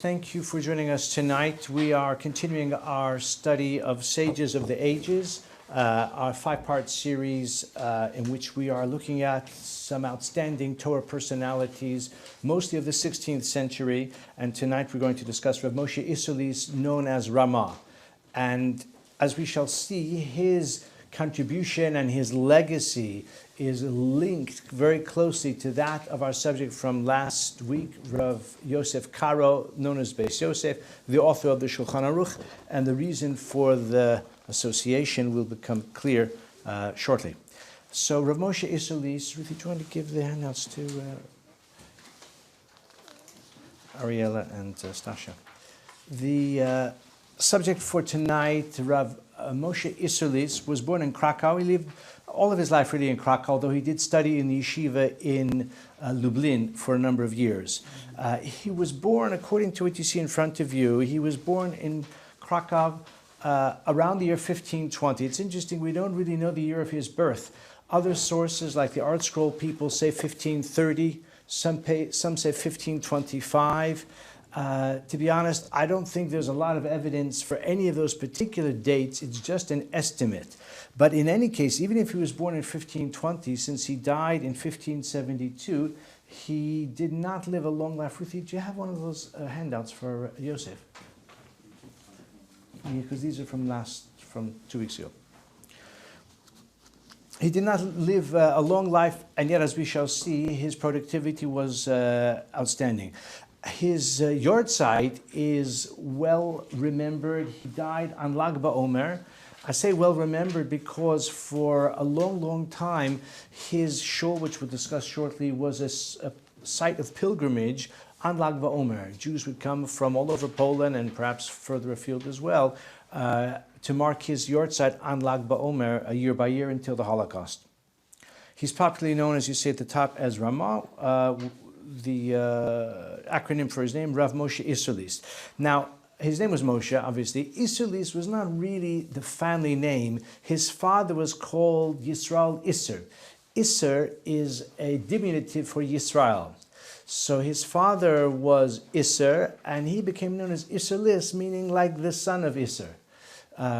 Thank you for joining us tonight. We are continuing our study of Sages of the Ages, our five-part series in which we are looking at some outstanding Torah personalities, mostly of the 16th century. And tonight we're going to discuss Rav Moshe Isserles, known as Ramah. And as we shall see, his contribution and his legacy is linked very closely to that of our subject from last week, Rav Yosef Karo, known as Beis Yosef, the author of the Shulchan Aruch, and the reason for the association will become clear shortly. So Rav Moshe Isserles, Ruthie, do you want to give the handouts to Ariella and Stasha? The subject for tonight, Rav Moshe Isserles was born in Krakow. He lived all of his life really in Krakow, although he did study in the yeshiva in Lublin for a number of years. He was born, according to what you see in front of you, he was born in Krakow around the year 1520. It's interesting, we don't really know the year of his birth. Other sources, like the Art Scroll people, say 1530, some say 1525. To be honest, I don't think there's a lot of evidence for any of those particular dates. It's just an estimate. But in any case, even if he was born in 1520, since he died in 1572, he did not live a long life. Ruthie, do you have one of those handouts for Yosef? Because these are from 2 weeks ago. He did not live a long life, and yet, as we shall see, his productivity was outstanding. His yahrzeit is well remembered. He died on Lag BaOmer. I say well remembered because for a long, long time, his shul, which we'll discuss shortly, was a site of pilgrimage on Lag BaOmer. Jews would come from all over Poland and perhaps further afield as well to mark his yahrzeit on Lag BaOmer year by year until the Holocaust. He's popularly known, as you see at the top, as Ramah. The acronym for his name, Rav Moshe Isserles. Now, his name was Moshe, obviously. Isserles was not really the family name. His father was called Yisrael Isser. Isser is a diminutive for Yisrael. So his father was Isser, and he became known as Isserles, meaning like the son of Isser.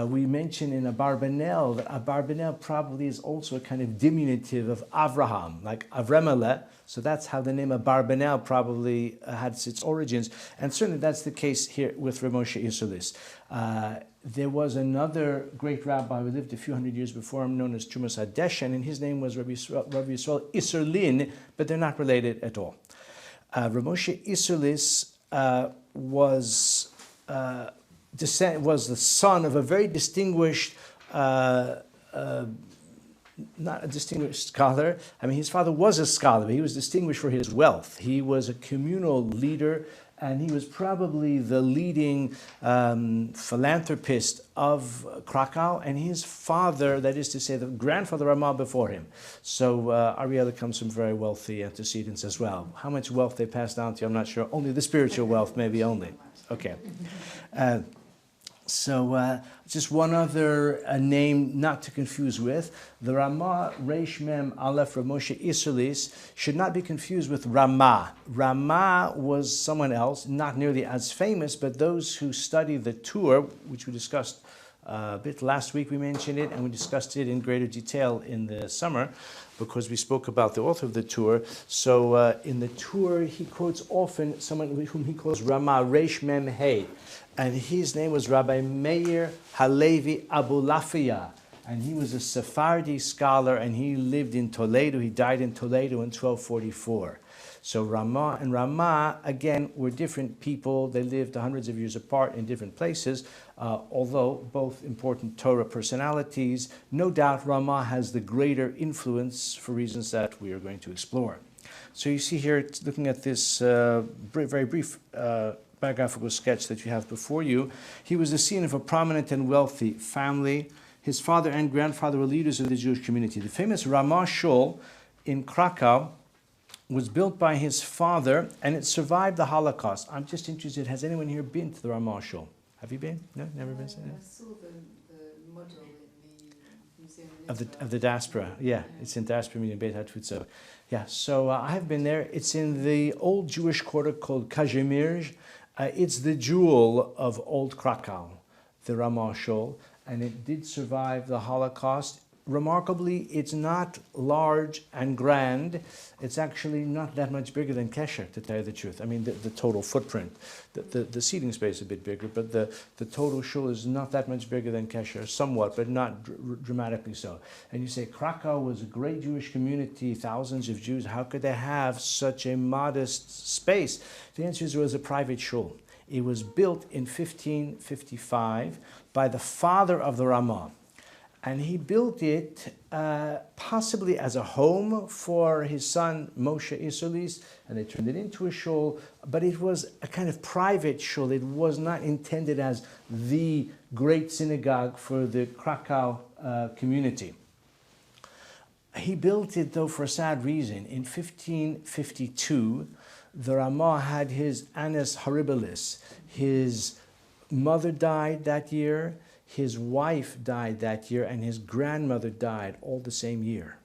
We mentioned in Abarbanel that Abarbanel probably is also a kind of diminutive of Avraham, like Avremelech. So that's how the name Abarbanel probably had its origins. And certainly that's the case here with Rav Moshe Isserles. There was another great rabbi who lived a few hundred years before him, known as Trumas Hadeshen, and his name was Rabbi Yisrael Isserlin, but they're not related at all. Rav Moshe Isserles was the son of a very distinguished, not a distinguished scholar. I mean, his father was a scholar, but he was distinguished for his wealth. He was a communal leader, and he was probably the leading philanthropist of Krakow, and his father, that is to say, the grandfather Ramah before him. So Ariella comes from very wealthy antecedents as well. How much wealth they passed down to you, I'm not sure. Only the spiritual wealth, maybe only. Okay. So just one other name not to confuse with. The Ramah, Reish Mem Aleph Rav Moshe Isserles should not be confused with Ramah. Ramah was someone else, not nearly as famous, but those who study the Torah, which we discussed a bit last week, we mentioned it, and we discussed it in greater detail in the summer, because we spoke about the author of the Torah. So in the Torah, he quotes often someone whom he calls Ramah, Reish Mem Hey. And his name was Rabbi Meir Halevi Abulafia. And he was a Sephardi scholar, and he lived in Toledo. He died in Toledo in 1244. So Ramah and Ramah, again, were different people. They lived hundreds of years apart in different places, although both important Torah personalities. No doubt Ramah has the greater influence for reasons that we are going to explore. So you see here, looking at this very brief biographical sketch that you have before you, he was the son of a prominent and wealthy family. His father and grandfather were leaders of the Jewish community. The famous Ramah Shul in Krakow was built by his father, and it survived the Holocaust. I'm just interested, has anyone here been to the Ramah Shul? Have you been? No? Never been? I saw the model in the museum of the diaspora. Yeah, it's in Diaspora Museum, Beit HaTfutza. Yeah, so I have been there. It's in the old Jewish quarter called Kazimierz. It's the jewel of old Krakow, the Ramah Shul, and it did survive the Holocaust. Remarkably, it's not large and grand. It's actually not that much bigger than Kesher, to tell you the truth. I mean, the total footprint. The seating space is a bit bigger, but the total shul is not that much bigger than Kesher, somewhat, but not dramatically so. And you say, Krakow was a great Jewish community, thousands of Jews. How could they have such a modest space? The answer is it was a private shul. It was built in 1555 by the father of the Ramah. And he built it possibly as a home for his son Moshe Isserles, and they turned it into a shul, but it was a kind of private shul. It was not intended as the great synagogue for the Krakow community. He built it, though, for a sad reason. In 1552, the Ramah had his annus horribilis. His mother died that year. His wife died that year, and his grandmother died all the same year.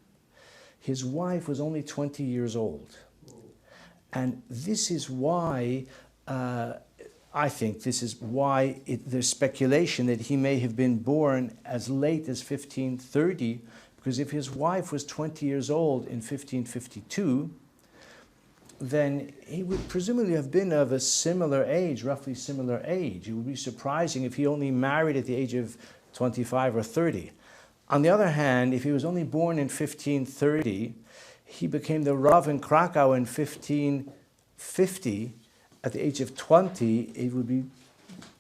His wife was only 20 years old. And this is why, I think this is why there's speculation that he may have been born as late as 1530, because if his wife was 20 years old in 1552, then he would presumably have been of a similar age, roughly similar age. It would be surprising if he only married at the age of 25 or 30. On the other hand, if he was only born in 1530, he became the Rav in Krakow in 1550. At the age of 20, it would be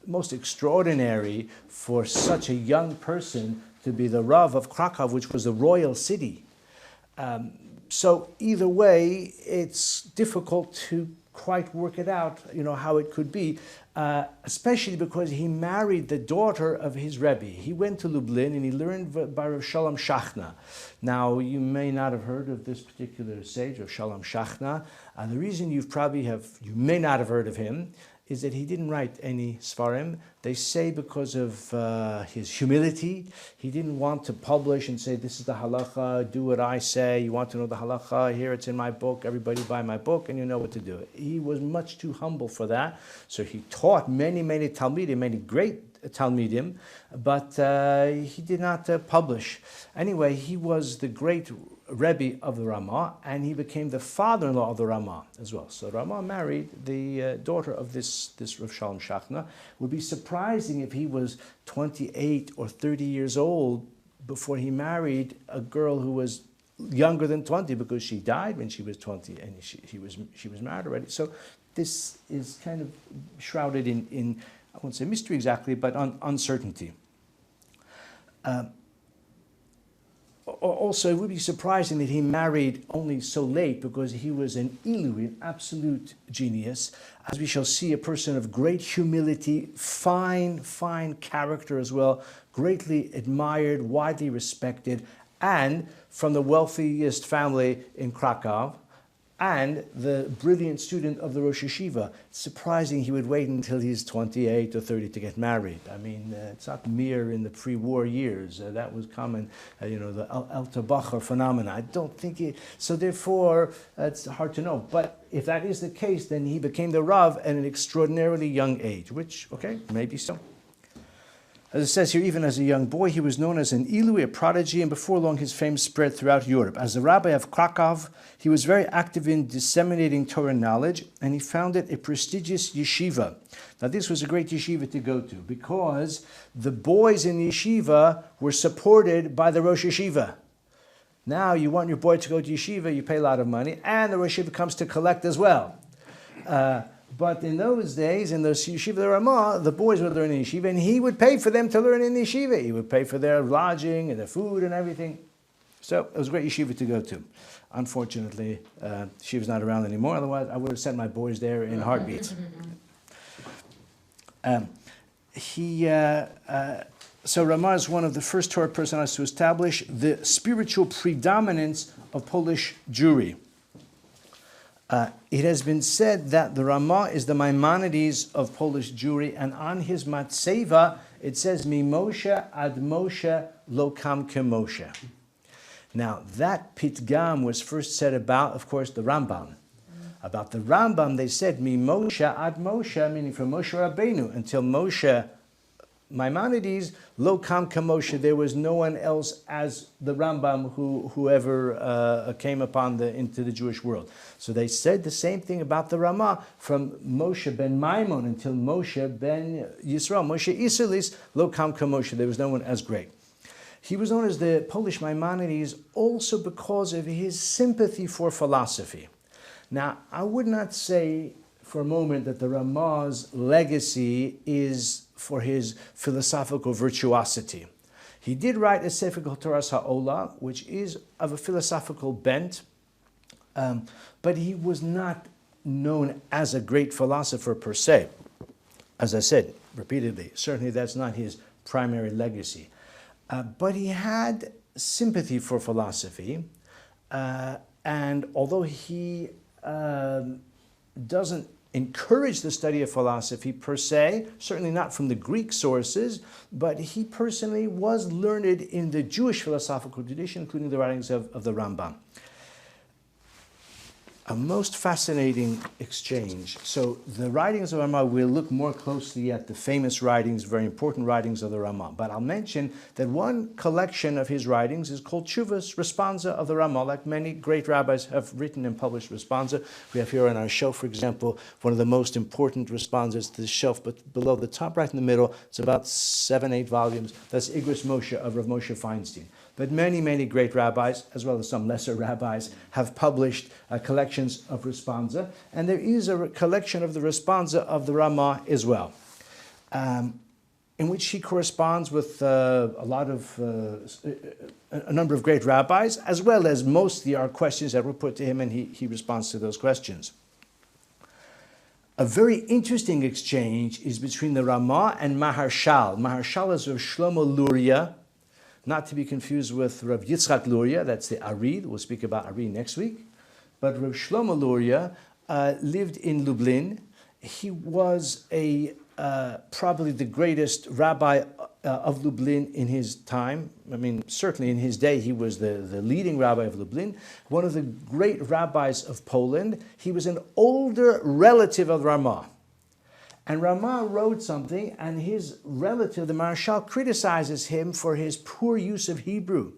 most extraordinary for such a young person to be the Rav of Krakow, which was a royal city. So either way, it's difficult to quite work it out, how it could be, especially because he married the daughter of his Rebbe. He went to Lublin and he learned by Rav Shalom Shachna. Now, you may not have heard of this particular sage, Rav Shalom Shachna. The reason you may not have heard of him is that he didn't write any Sfarim. They say because of his humility. He didn't want to publish and say, this is the halacha, do what I say. You want to know the halacha? Here it's in my book. Everybody buy my book and you know what to do. He was much too humble for that. So he taught many Talmidim, many great Talmidim, but he did not publish. Anyway, he was the great Rebbe of the Ramah, and he became the father-in-law of the Ramah as well. So Ramah married the daughter of this Rav Shalom Shachna. It would be surprising if he was 28 or 30 years old before he married a girl who was younger than 20, because she died when she was 20 and she was married already. So this is kind of shrouded in I won't say mystery exactly, but uncertainty. Also, it would be surprising that he married only so late, because he was an Ilui, an absolute genius. As we shall see, a person of great humility, fine character as well, greatly admired, widely respected, and from the wealthiest family in Krakow, and the brilliant student of the Rosh Yeshiva. It's surprising he would wait until he's 28 or 30 to get married. I mean, it's not mere in the pre-war years. That was common, the El Tabacher phenomena. I don't think it... So therefore, it's hard to know. But if that is the case, then he became the Rav at an extraordinarily young age, which, okay, maybe so. As it says here, even as a young boy, he was known as an Ilui, a prodigy, and before long his fame spread throughout Europe. As the rabbi of Krakow, he was very active in disseminating Torah knowledge, and he founded a prestigious yeshiva. Now, this was a great yeshiva to go to, because the boys in the yeshiva were supported by the Rosh Yeshiva. Now, you want your boy to go to yeshiva, you pay a lot of money, and the Rosh Yeshiva comes to collect as well. But in those days, in the yeshiva the Ramah, the boys would learn in yeshiva, and he would pay for them to learn in the yeshiva. He would pay for their lodging and their food and everything. So it was a great yeshiva to go to. Unfortunately, yeshiva's not around anymore. Otherwise, I would have sent my boys there in heartbeats. So Ramah is one of the first Torah personalities to establish the spiritual predominance of Polish Jewry. It has been said that the Ramah is the Maimonides of Polish Jewry, and on his Matseva it says, Mi Moshe ad Moshe lo kam ke Moshe. Now that Pitgam was first said about, of course, the Rambam. About the Rambam, they said, Mi Moshe ad Moshe, meaning from Moshe Rabbeinu, until Moshe Maimonides, lo kam kamoshe, there was no one else as the Rambam whoever came into the Jewish world. So they said the same thing about the Ramah from Moshe ben Maimon until Moshe ben Yisrael, Moshe Isserles, lo kam kamoshe, there was no one as great. He was known as the Polish Maimonides also because of his sympathy for philosophy. Now, I would not say for a moment that the Ramah's legacy is for his philosophical virtuosity. He did write a sefer called Torah Ha'olah, which is of a philosophical bent, but he was not known as a great philosopher per se. As I said repeatedly, certainly that's not his primary legacy. But he had sympathy for philosophy, and although he doesn't encourage the study of philosophy per se, certainly not from the Greek sources, but he personally was learned in the Jewish philosophical tradition, including the writings of the Rambam. A most fascinating exchange. So the writings of Ramah, we'll look more closely at the famous writings, very important writings of the Ramah. But I'll mention that one collection of his writings is called Tshuvas Responsa of the Ramah, like many great rabbis have written and published responsa. We have here on our shelf, for example, one of the most important responsas to the shelf, but below the top right in the middle, it's about 7-8 volumes. That's Igros Moshe of Rav Moshe Feinstein. But many, many great rabbis, as well as some lesser rabbis, have published collections of responsa, and there is a collection of the responsa of the Ramah as well, in which he corresponds with a number of great rabbis, as well as mostly are questions that were put to him, and he responds to those questions. A very interesting exchange is between the Ramah and Maharshal. Maharshal is Rav Shlomo Luria, not to be confused with Rav Yitzchak Luria, that's the Ari. We'll speak about Ari next week. But Rav Shlomo Luria lived in Lublin. He was probably the greatest rabbi of Lublin in his time. I mean, certainly in his day, he was the leading rabbi of Lublin. One of the great rabbis of Poland. He was an older relative of Ramah. And Ramah wrote something, and his relative, the Maharshal, criticizes him for his poor use of Hebrew.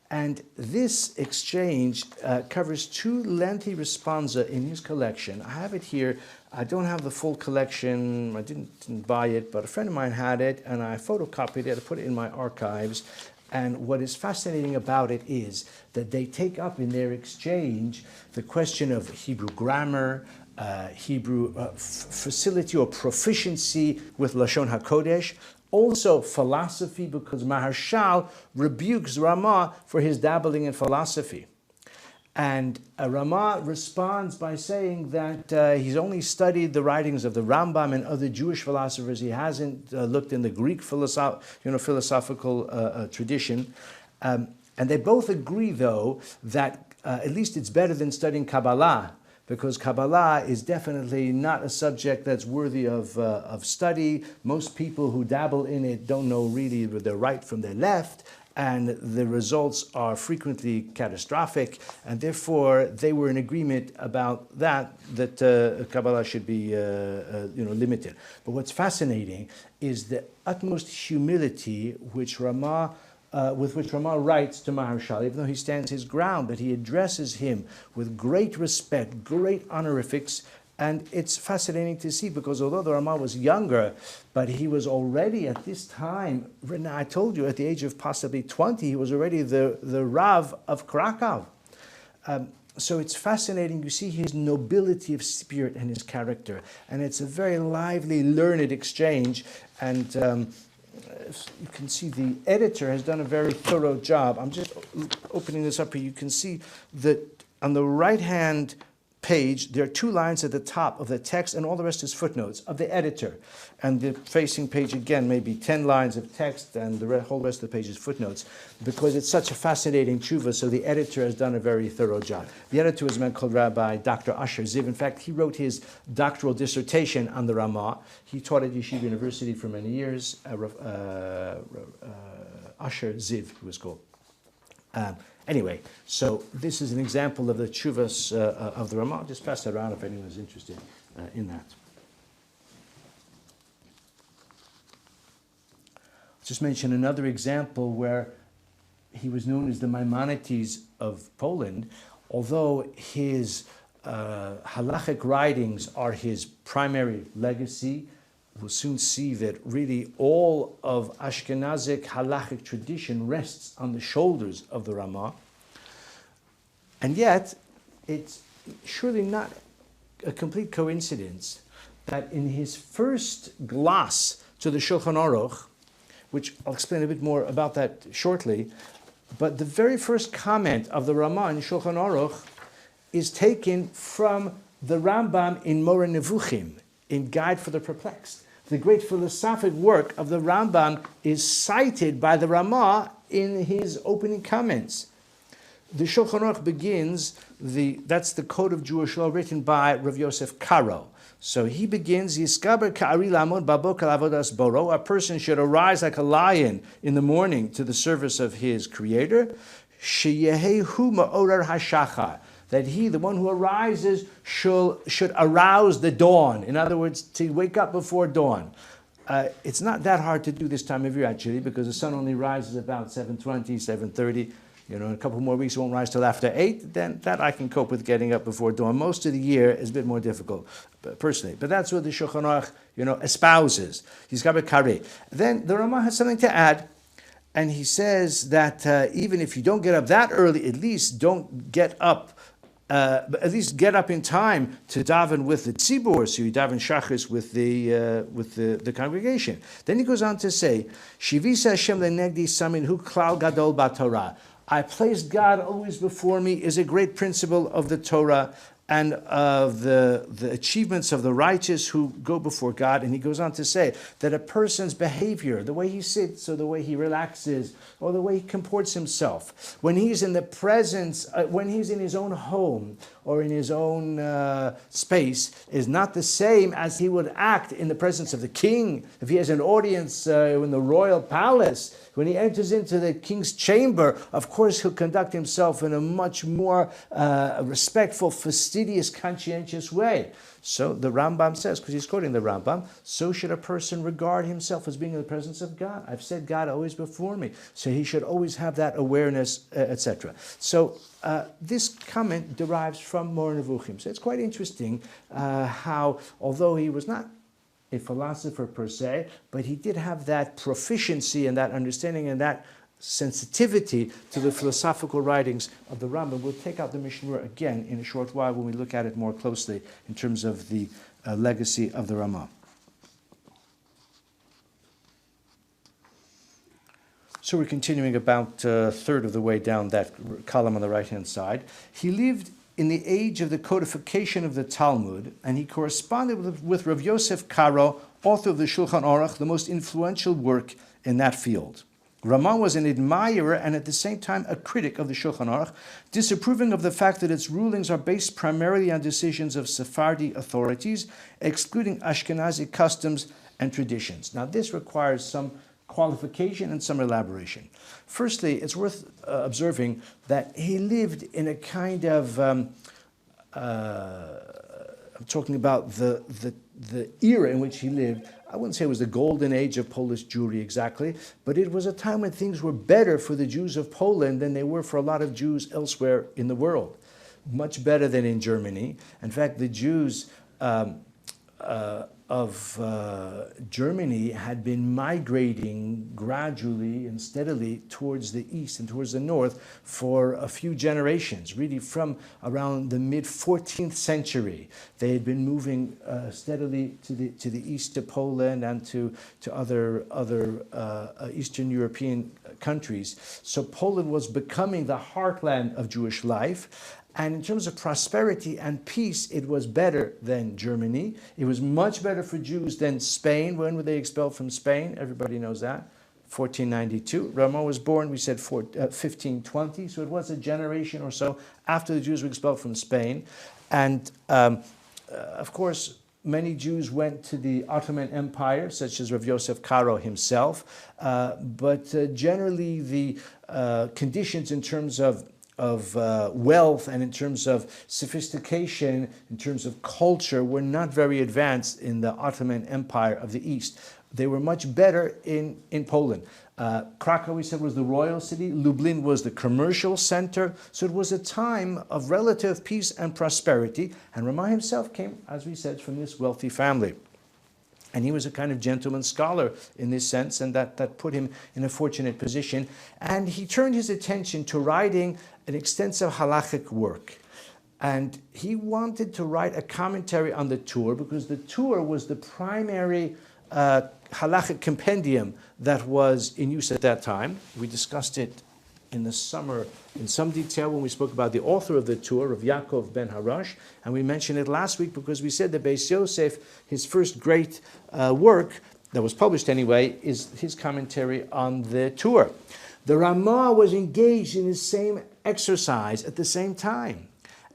And this exchange covers 2 lengthy responsa in his collection. I have it here. I don't have the full collection. I didn't buy it, but a friend of mine had it, and I photocopied it. I put it in my archives. And what is fascinating about it is that they take up in their exchange the question of Hebrew grammar, Hebrew facility or proficiency with Lashon HaKodesh, also philosophy, because Maharshal rebukes Ramah for his dabbling in philosophy. And Ramah responds by saying that he's only studied the writings of the Rambam and other Jewish philosophers. He hasn't looked in the Greek philosophical tradition. And they both agree, though, that at least it's better than studying Kabbalah, because Kabbalah is definitely not a subject that's worthy of study. Most people who dabble in it don't know really their right from their left, and the results are frequently catastrophic, and therefore they were in agreement about that Kabbalah should be limited. But what's fascinating is the utmost humility with which Ramah writes to Maharshal, even though he stands his ground, but he addresses him with great respect, great honorifics, and it's fascinating to see, because although the Ramah was younger, but he was already at this time, I told you, at the age of possibly 20, he was already the Rav of Krakow. So it's fascinating. You see his nobility of spirit and his character, and it's a very lively, learned exchange, and you can see the editor has done a very thorough job. I'm just opening this up here. You can see that on the right-hand page, there are 2 lines at the top of the text, and all the rest is footnotes of the editor. And the facing page, again, maybe 10 lines of text, and the whole rest of the page is footnotes, because it's such a fascinating tshuva, so the editor has done a very thorough job. The editor was a man called Rabbi Dr. Asher Ziv. In fact, he wrote his doctoral dissertation on the Ramah. He taught at Yeshiva University for many years. Asher Ziv, he was called. Anyway, so this is an example of the tshuvas of the Ramah. I'll just pass that around if anyone's interested in that. Just mention another example where he was known as the Maimonides of Poland, although his halachic writings are his primary legacy. We'll soon see that really all of Ashkenazic halachic tradition rests on the shoulders of the Ramah. And yet, it's surely not a complete coincidence that in his first gloss to the Shulchan Aruch, which I'll explain a bit more about that shortly, but the very first comment of the Ramah in Shulchan Aruch is taken from the Rambam in Moreh Nevuchim, in Guide for the Perplexed. The great philosophic work of the Rambam is cited by the Ramah in his opening comments. The Shulchan Aruch begins, that's the Code of Jewish Law written by Rav Yosef Karo. So he begins, Yiskaber ka'ari lamod babokar avodas boro, a person should arise like a lion in the morning to the service of his Creator, sheyehehu ma'orer hashachar, that he, the one who arises, should arouse the dawn. In other words, to wake up before dawn. It's not that hard to do this time of year, actually, because the sun only rises about 7:20, 7:30. In a couple more weeks it won't rise till after 8, then that I can cope with getting up before dawn. Most of the year is a bit more difficult, personally. But that's what the Shulchan Aruch, espouses. He's got a kari. Then the Ramah has something to add, and he says that even if you don't get up that early, at least don't get up, at least get up in time to daven with the tzibur, so you daven shachris with the congregation. Then he goes on to say, Shivisa Hashem lenegdi samin hu klal gadol b'Torah. I placed God always before me is a great principle of the Torah and of the achievements of the righteous who go before God. And he goes on to say that a person's behavior, the way he sits or the way he relaxes or the way he comports himself, when he's in the presence, when he's in his own home or in his own space, is not the same as he would act in the presence of the king. If he has an audience in the royal palace, when he enters into the king's chamber, of course he'll conduct himself in a much more respectful, fastidious, conscientious way. So the Rambam says, because he's quoting the Rambam, so should a person regard himself as being in the presence of God. I've said God always before me. So he should always have that awareness, etc. So this comment derives from Moreh Nevuchim. So it's quite interesting how, although he was not a philosopher per se, but he did have that proficiency and that understanding and that sensitivity to the philosophical writings of the Rambam. We'll take out the Mishnah again in a short while when we look at it more closely in terms of the legacy of the Ramah. So we're continuing about a third of the way down that column on the right-hand side. He lived in the age of the codification of the Talmud, and he corresponded with Rav Yosef Karo, author of the Shulchan Aruch, the most influential work in that field. Ramah was an admirer and at the same time a critic of the Shulchan Aruch, disapproving of the fact that its rulings are based primarily on decisions of Sephardi authorities, excluding Ashkenazi customs and traditions. Now this requires some qualification and some elaboration. Firstly, it's worth observing that he lived in a kind of, I'm talking about the era in which he lived. I wouldn't say it was the golden age of Polish Jewry exactly, but it was a time when things were better for the Jews of Poland than they were for a lot of Jews elsewhere in the world. Much better than in Germany. In fact, the Jews of Germany had been migrating gradually and steadily towards the east and towards the north for a few generations, really from around the mid-14th century. They had been moving steadily to the east, to Poland and to other Eastern European countries. So Poland was becoming the heartland of Jewish life. And in terms of prosperity and peace, it was better than Germany. It was much better for Jews than Spain. When were they expelled from Spain? Everybody knows that. 1492. Ramah was born, we said, 1520. So it was a generation or so after the Jews were expelled from Spain. And of course, many Jews went to the Ottoman Empire, such as Rav Yosef Karo himself. But generally, the conditions in terms of wealth and in terms of sophistication, in terms of culture, were not very advanced in the Ottoman Empire of the East. They were much better in Poland. Krakow, we said, was the royal city. Lublin was the commercial center. So it was a time of relative peace and prosperity. And Ramah himself came, as we said, from this wealthy family. And he was a kind of gentleman scholar in this sense, and that put him in a fortunate position. And he turned his attention to writing an extensive halachic work. And he wanted to write a commentary on the Torah, because the Torah was the primary halachic compendium that was in use at that time. We discussed it in the summer in some detail when we spoke about the author of the Torah, of Yaakov ben Harash, and we mentioned it last week because we said that Beis Yosef, his first great work that was published anyway, is his commentary on the Torah. The Ramah was engaged in the same exercise at the same time.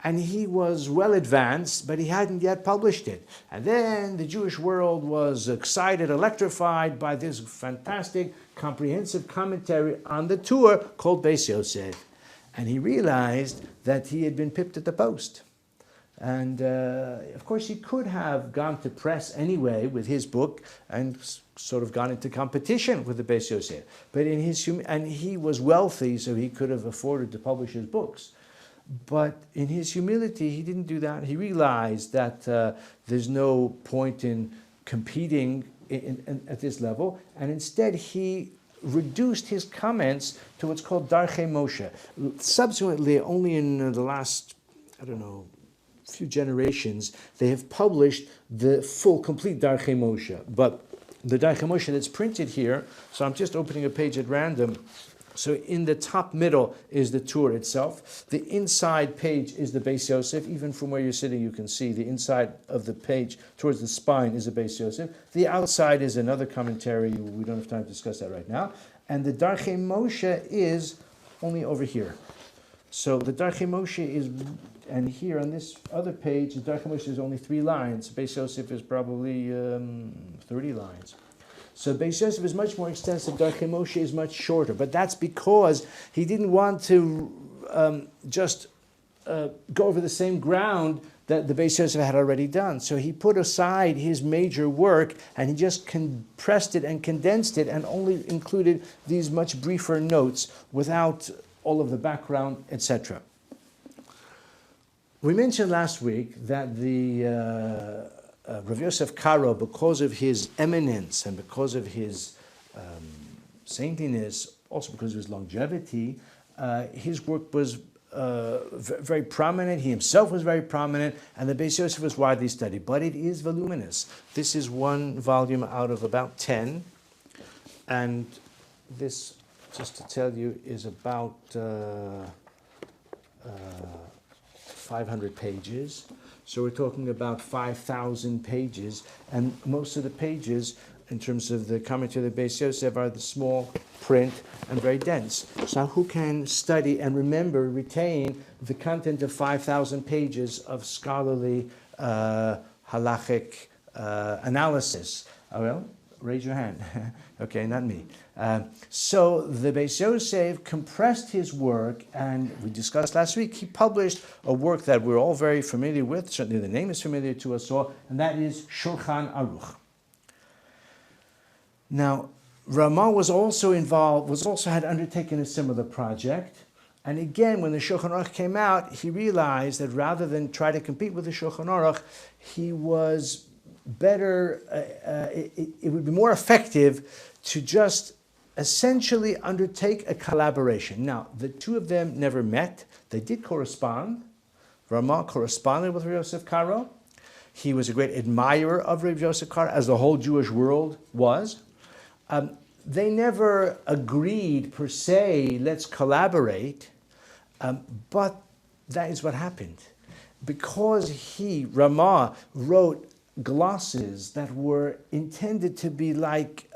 And he was well advanced, but he hadn't yet published it. And then the Jewish world was excited, electrified by this fantastic, comprehensive commentary on the Torah called Beis Yosef. And he realized that he had been pipped at the post. And of course, he could have gone to press anyway with his book and sort of gone into competition with the Beis Yosef. But and he was wealthy, so he could have afforded to publish his books. But in his humility, he didn't do that. He realized that there's no point in competing at this level, and instead he reduced his comments to what's called Darchei Moshe. Subsequently, only in the last, few generations, they have published the full, complete Darchei Moshe. But the Darchei Moshe that's printed here, so I'm just opening a page at random. So in the top middle is the Torah itself. The inside page is the Beis Yosef. Even from where you're sitting, you can see the inside of the page towards the spine is the Beis Yosef. The outside is another commentary. We don't have time to discuss that right now. And the Darchei Moshe is only over here. So the Darchei Moshe is, and here on this other page, the Darchei Moshe is only 3 lines. Beis Yosef is probably 30 lines. So Beis Yosef is much more extensive. Darchei Moshe is much shorter. But that's because he didn't want to just go over the same ground that the Beis Yosef had already done. So he put aside his major work and he just compressed it and condensed it and only included these much briefer notes without all of the background, etc. We mentioned last week that the Rav Yosef Karo, because of his eminence and because of his saintliness, also because of his longevity, his work was very prominent. He himself was very prominent, and the Beis Yosef was widely studied. But it is voluminous. This is 1 volume out of about 10, and this, just to tell you, is about 500 pages. So we're talking about 5,000 pages, and most of the pages, in terms of the commentary of the Beis Yosef, are the small print and very dense. So who can study and remember, retain the content of 5,000 pages of scholarly halachic analysis? Oh, well, raise your hand. Okay, not me. So the Beis Yosef compressed his work, and we discussed last week, he published a work that we're all very familiar with, certainly the name is familiar to us all, and that is Shulchan Aruch. Now, Ramah was also had undertaken a similar project, and again, when the Shulchan Aruch came out, he realized that rather than try to compete with the Shulchan Aruch, he was better, it would be more effective to just essentially undertake a collaboration. Now, the two of them never met. They did correspond. Ramah corresponded with Rav Yosef Karo. He was a great admirer of Rav Yosef Karo, as the whole Jewish world was. They never agreed per se, let's collaborate, but that is what happened. Because Ramah, wrote glosses that were intended to be like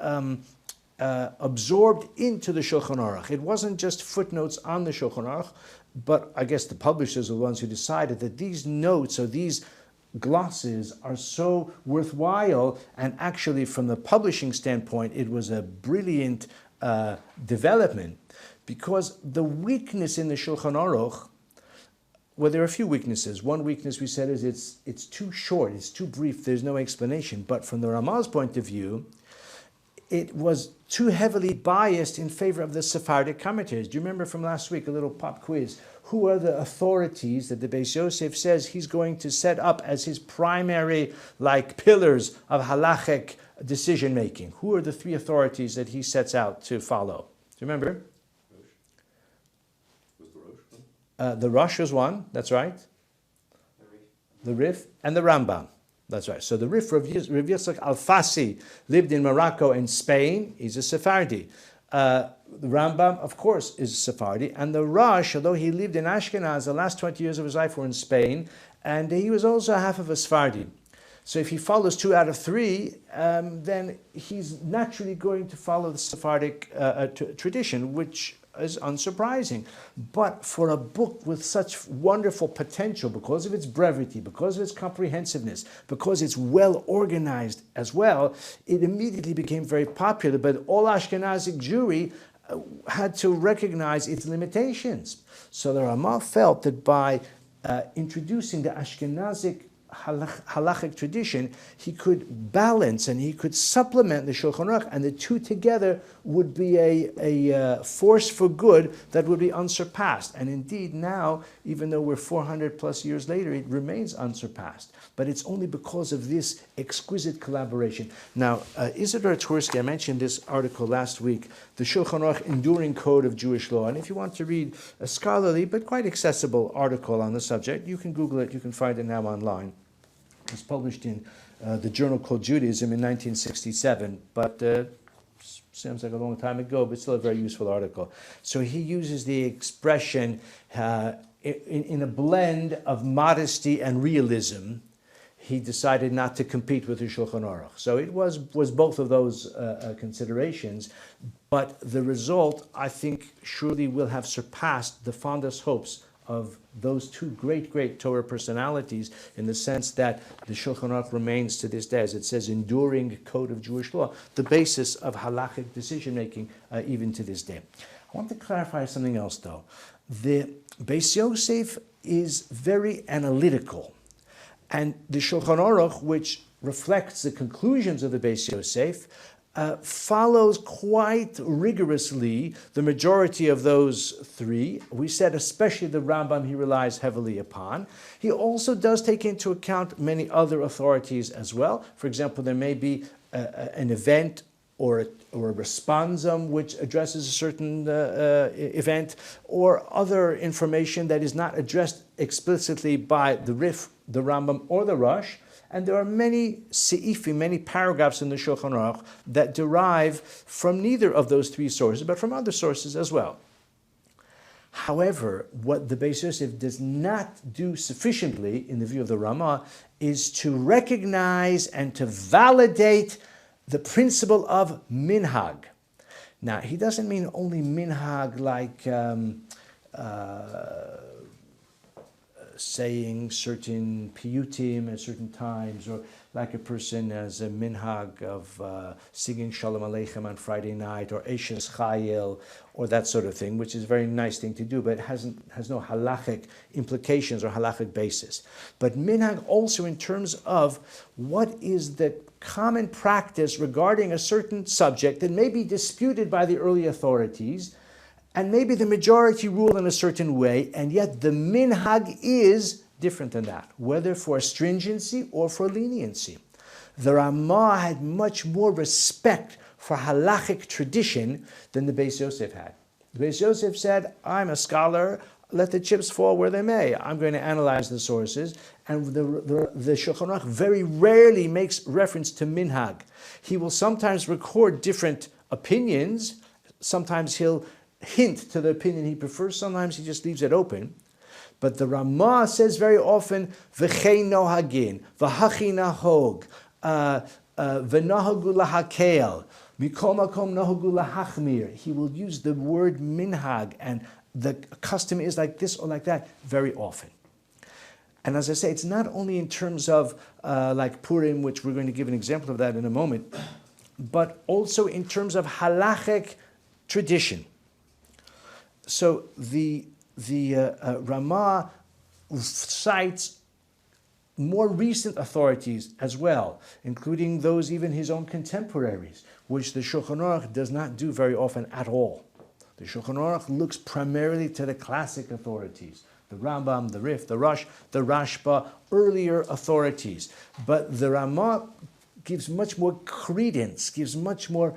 absorbed into the Shulchan Aruch. It wasn't just footnotes on the Shulchan Aruch, but I guess the publishers are the ones who decided that these notes or these glosses are so worthwhile, and actually from the publishing standpoint, it was a brilliant development because the weakness in the Shulchan Aruch, well, there are a few weaknesses. One weakness we said is it's too short, it's too brief, there's no explanation. But from the Ramah's point of view, it was too heavily biased in favor of the Sephardic commentators. Do you remember from last week, a little pop quiz? Who are the authorities that the Beis Yosef says he's going to set up as his primary, pillars of halachic decision making? Who are the three authorities that he sets out to follow? Do you remember? The Rosh was one, that's right. The Rif and the Rambam, that's right. So the Rif, Rav Yitzchak Alfasi, lived in Morocco and Spain. He's a Sephardi. The Rambam, of course, is a Sephardi. And the Rosh, although he lived in Ashkenaz, the last 20 years of his life were in Spain, and he was also half of a Sephardi. So if he follows 2 out of 3, then he's naturally going to follow the Sephardic tradition, which is unsurprising. But for a book with such wonderful potential, because of its brevity, because of its comprehensiveness, because it's well organized as well, it immediately became very popular. But all Ashkenazic Jewry had to recognize its limitations. So the Ramah felt that by introducing the Ashkenazic halachic tradition, he could balance and he could supplement the Shulchan Aruch, and the two together would be a force for good that would be unsurpassed. And indeed now, even though we're 400 plus years later, it remains unsurpassed. But it's only because of this exquisite collaboration. Now, Isidore Twersky, I mentioned this article last week, the Shulchan Aruch Enduring Code of Jewish Law. And if you want to read a scholarly but quite accessible article on the subject, you can Google it, you can find it now online. It was published in the journal called Judaism in 1967, but seems like a long time ago, but still a very useful article. So he uses the expression in a blend of modesty and realism. He decided not to compete with the Shulchan Aruch. So it was both of those considerations, but the result, I think, surely will have surpassed the fondest hopes of those two great Torah personalities, in the sense that the Shulchan Aruch remains to this day, as it says, enduring code of Jewish law, the basis of halachic decision-making even to this day. I want to clarify something else, though. The Beis Yosef is very analytical, and the Shulchan Aruch, which reflects the conclusions of the Beis Yosef, follows quite rigorously the majority of those three. We said especially the Rambam he relies heavily upon. He also does take into account many other authorities as well. For example, there may be an event or a responsum which addresses a certain event, or other information that is not addressed explicitly by the Rif, the Rambam, or the Rosh. And there are many se'ifim, many paragraphs in the Shulchan Aruch that derive from neither of those three sources, but from other sources as well. However, what the Beis Yosef does not do sufficiently, in the view of the Ramah, is to recognize and to validate the principle of minhag. Now, he doesn't mean only minhag like saying certain piyutim at certain times, or like a person as a minhag of singing Shalom Aleichem on Friday night, or Eshes Chayil, or that sort of thing, which is a very nice thing to do, but has no halachic implications or halachic basis. But minhag also in terms of what is the common practice regarding a certain subject that may be disputed by the early authorities, and maybe the majority rule in a certain way, and yet the minhag is different than that, whether for stringency or for leniency. The Ramah had much more respect for halachic tradition than the Beis Yosef had. The Beis Yosef said, I'm a scholar, let the chips fall where they may. I'm going to analyze the sources. And the Shulchan Aruch very rarely makes reference to minhag. He will sometimes record different opinions. Sometimes he'll hint to the opinion he prefers. Sometimes he just leaves it open. But the Ramah says very often, v'chei nohagin, v'hachi nahog, v'nahagu lahakel, mikol makom nahagu lahachmir. He will use the word minhag, and the custom is like this or like that very often. And as I say, it's not only in terms of like Purim, which we're going to give an example of that in a moment, but also in terms of halachic tradition. So the Ramah cites more recent authorities as well, including those even his own contemporaries, which the Shulchan Aruch does not do very often at all. The Shulchan Aruch looks primarily to the classic authorities, the Rambam, the Rif, the Rosh, the Rashba, earlier authorities. But the Ramah gives much more credence, gives much more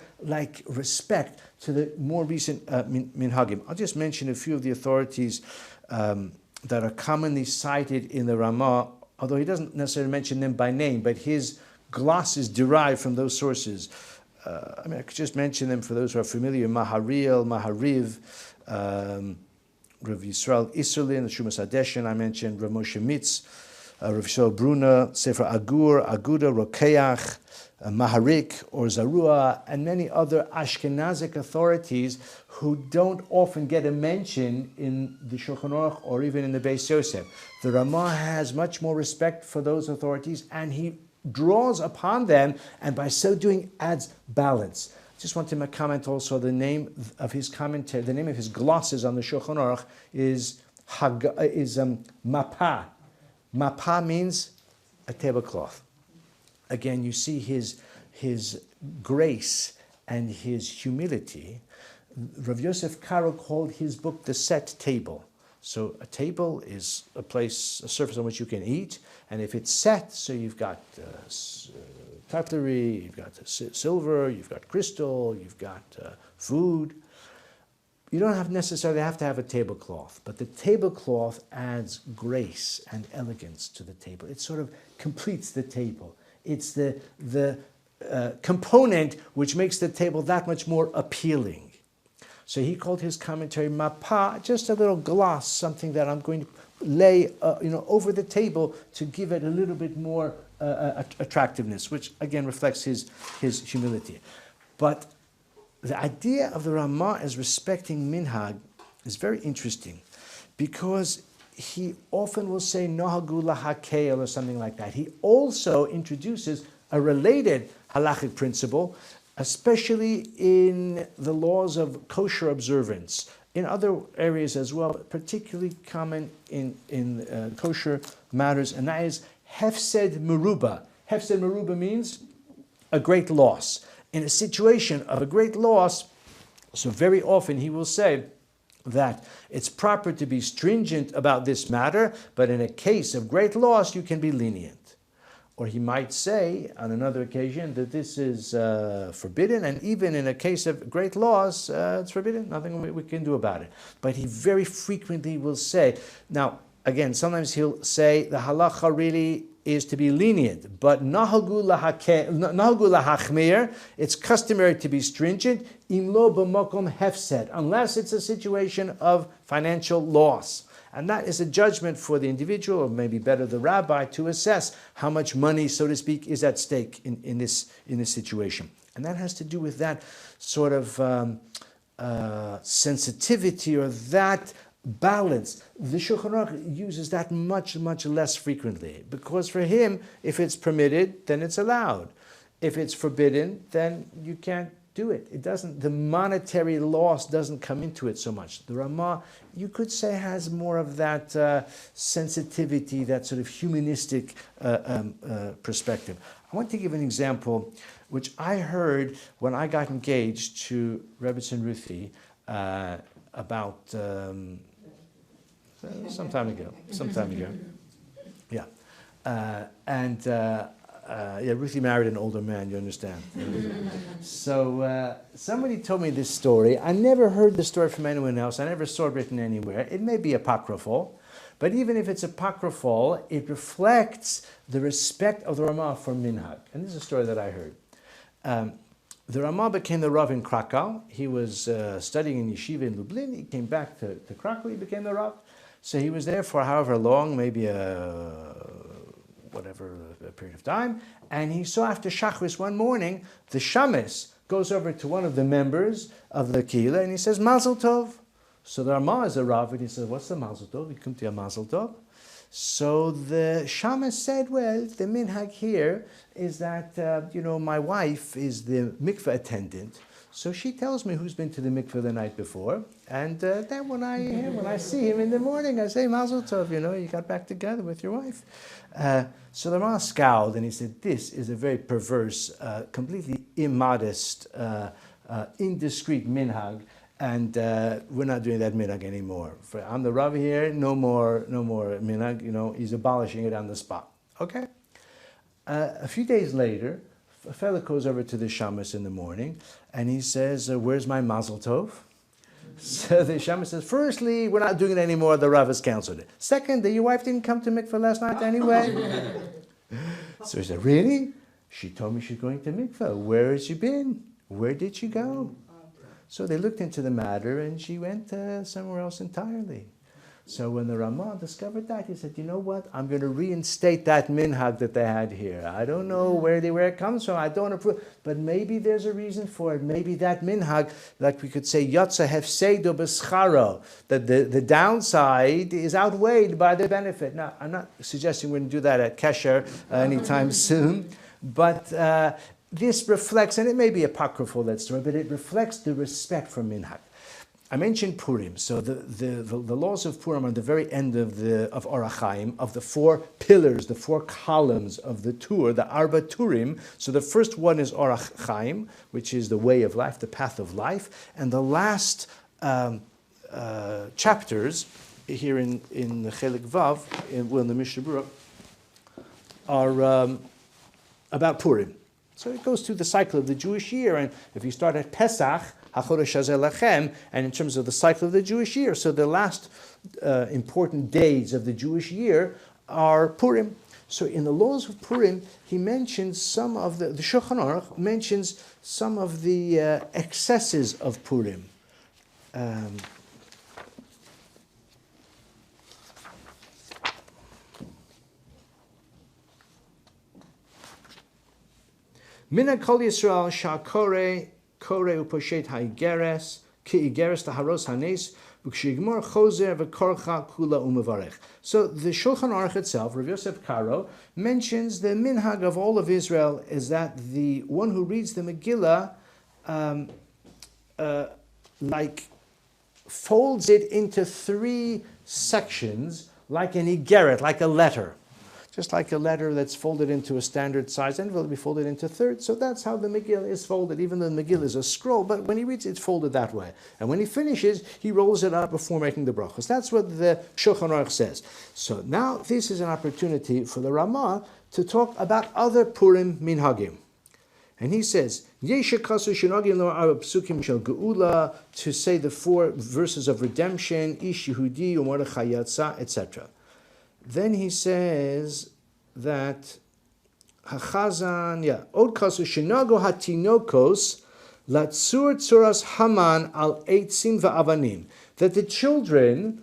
respect to the more recent minhagim. I'll just mention a few of the authorities that are commonly cited in the Ramah, although he doesn't necessarily mention them by name, but his gloss is derived from those sources. I could just mention them for those who are familiar: Mahariel, Mahariv, Rav Yisrael Isserles, the Shumas Hadeshen, I mentioned, Rav Moshe Mitz, Rav Yisrael Bruna, Sefer Agur, Aguda, Rokeach, Maharik, or Zarua, and many other Ashkenazic authorities who don't often get a mention in the Shulchan Aruch or even in the Beis Yosef. The Ramah has much more respect for those authorities, and he draws upon them, and by so doing adds balance. I just want to comment also the name of his commentary, the name of his glosses on the Shulchan Aruch is Mapa. Mapa means a tablecloth. Again, you see his grace and his humility. Rav Yosef Karo called his book the set table. So a table is a surface on which you can eat, and if it's set, so you've got cutlery, you've got silver, you've got crystal, you've got food. You don't necessarily have to have a tablecloth, but the tablecloth adds grace and elegance to the table. It sort of completes the table. It's the component which makes the table that much more appealing. So he called his commentary Mapa, just a little gloss, something that I'm going to lay over the table to give it a little bit more attractiveness, which again reflects his humility. But the idea of the Ramah as respecting minhag is very interesting, because he often will say nohagu lahakel or something like that. He also introduces a related halachic principle, especially in the laws of kosher observance, in other areas as well, but particularly common in kosher matters, and that is hefsed meruba. Hefsed meruba means a great loss. In a situation of a great loss, so very often he will say that it's proper to be stringent about this matter, but in a case of great loss, you can be lenient. Or he might say on another occasion that this is forbidden, and even in a case of great loss, it's forbidden, nothing we can do about it. But he very frequently will say, now, again, sometimes he'll say the halacha really is to be lenient, but nahagu lahachmir, it's customary to be stringent, imlo b'makom hefsed, unless it's a situation of financial loss. And that is a judgment for the individual, or maybe better the rabbi, to assess how much money, so to speak, is at stake in this situation. And that has to do with that sort of sensitivity or that balance. The Shulchan Aruch uses that much, much less frequently, because for him, if it's permitted, then it's allowed. If it's forbidden, then you can't do it. It doesn't. The monetary loss doesn't come into it so much. The Ramah, you could say, has more of that sensitivity, that sort of humanistic perspective. I want to give an example, which I heard when I got engaged to Rebbetzin Ruthie about some time ago. Yeah. Ruthie married an older man, you understand. So somebody told me this story. I never heard the story from anyone else. I never saw it written anywhere. It may be apocryphal, but even if it's apocryphal, it reflects the respect of the Ramah for minhag. And this is a story that I heard. The Ramah became the Rav in Krakow. He was studying in yeshiva in Lublin. He came back to Krakow. He became the Rav. So he was there for however long, maybe whatever period of time, and he saw after Shachris one morning, the Shamis goes over to one of the members of the Kehillah and he says, Mazel Tov. So the Ramah is a Rav, and he says, what's the Mazel Tov? You come to a Mazel Tov. So the Shamis said, well, the minhag here is that, my wife is the mikveh attendant, So she tells me who's been to the mikveh the night before, and then when I see him in the morning, I say, Mazel Tov, you got back together with your wife. So the Rama scowled, and he said, this is a very perverse, completely immodest, indiscreet minhag, and we're not doing that minhag anymore. I'm the Rabbi here, no more minhag, he's abolishing it on the spot. Okay? A few days later, a fellow goes over to the shamus in the morning, and he says, where's my mazel tov? So the shamus says, firstly, we're not doing it anymore, the Rav has canceled it. Second, your wife didn't come to mikveh last night anyway. So he said, really? She told me she's going to mikveh. Where has she been? Where did she go? So they looked into the matter, and she went somewhere else entirely. So when the Ramah discovered that, he said, you know what? I'm going to reinstate that minhag that they had here. I don't know where it comes from. I don't approve. But maybe there's a reason for it. Maybe that minhag, like we could say, Yotza hefseido b'scharo, that the downside is outweighed by the benefit. Now, I'm not suggesting we're going to do that at Kesher anytime soon, but this reflects, and it may be apocryphal, that story, but it reflects the respect for minhag. I mentioned Purim, so the laws of Purim are at the very end of Orach Chaim, of the 4 pillars, the 4 columns of the Tur, the Arba Turim. So the first one is Orach Chaim, which is the way of life, the path of life, and the last chapters here in the Chelik Vav, in the Mishnah Berurah, are about Purim. So it goes through the cycle of the Jewish year, and if you start at Pesach, HaChodesh Hazeh Lachem, and in terms of the cycle of the Jewish year, so the last important days of the Jewish year are Purim. So in the laws of Purim, he mentions some of the Shulchan Aruch mentions some of the excesses of Purim. Mina Kol Yisrael Sha'Koreh Kore uposhet ha'igeres, ki igeres taharos hanes, v'kshigmor chozer v'korcha kula umevarech. So the Shulchan Aruch itself, Rav Yosef Karo, mentions the minhag of all of Israel is that the one who reads the Megillah, folds it into 3 sections, like an igeret, like a letter. Just like a letter that's folded into a standard size envelope, will be folded into thirds. So that's how the Megillah is folded, even though the Megillah is a scroll, but when he reads it, it's folded that way. And when he finishes, he rolls it up before making the brachos. That's what the Shulchan Aruch says. So now this is an opportunity for the Ramah to talk about other Purim minhagim. And he says, to say the 4 verses of redemption, Ish Yehudi, Umordechai Yatsa, etc. Then he says that Hachazan, Od kasu shenago hatinokos latsur tzuras Haman al eitzim va'avanim, that the children